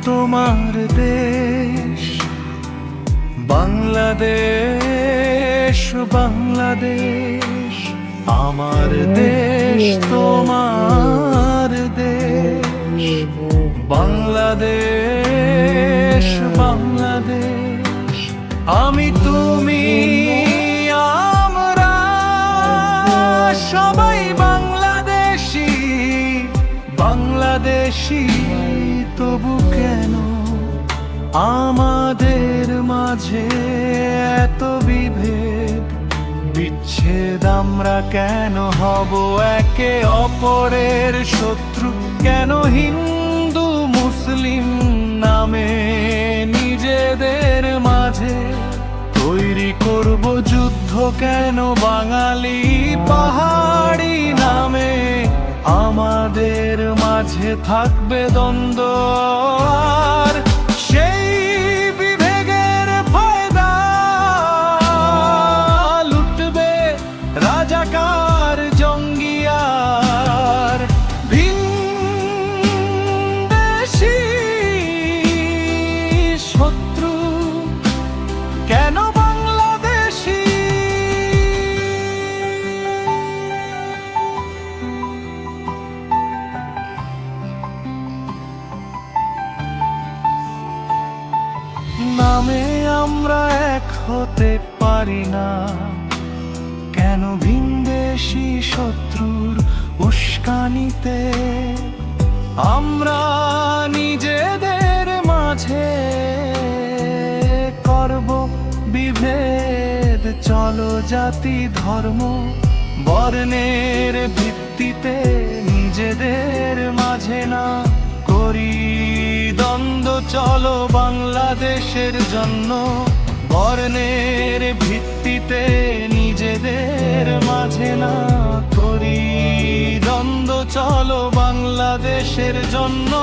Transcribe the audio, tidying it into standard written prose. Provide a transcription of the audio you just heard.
তোমার দেশ বাংলাদেশ, বাংলাদেশ আমার দেশ, তোমার দেশ বাংলাদেশ, বাংলাদেশ আমি তুমি আমরা সবাই বাংলাদেশী, বাংলাদেশী তবু কেন আমাদের মাঝে এত বিভেদ বিচ্ছেদ? আমরা কেন হব একে অপরের শত্রু? কেন হিন্দু মুসলিম নামে নিজেদের মাঝে তৈরি করব যুদ্ধ? কেন বাঙালি পাহাড়ি নামে আমাদের মাঝে থাকবে দ্বন্দ্ব? আর সেই বিভেদের ফায়দা লুটবে রাজাকার জঙ্গিয়ার ভিনদেশী শত্রু। কেন বাংলাদেশী? নামে আমরা এক হতে পারি না, কেন ভিনদেশী শত্রুর উস্কানিতে আমরা নিজেদের মাঝে করব বিভেদ? চলো জাতি ধর্ম বর্ণের ভিত্তিতে নিজেদের মাঝে না করি দ্বন্দ্ব। চলো বাংলাদেশের জন্য বর্ণের ভিত্তিতে নিজেদের মাঝে না করি দ্বন্দ্ব। চলো বাংলাদেশের জন্য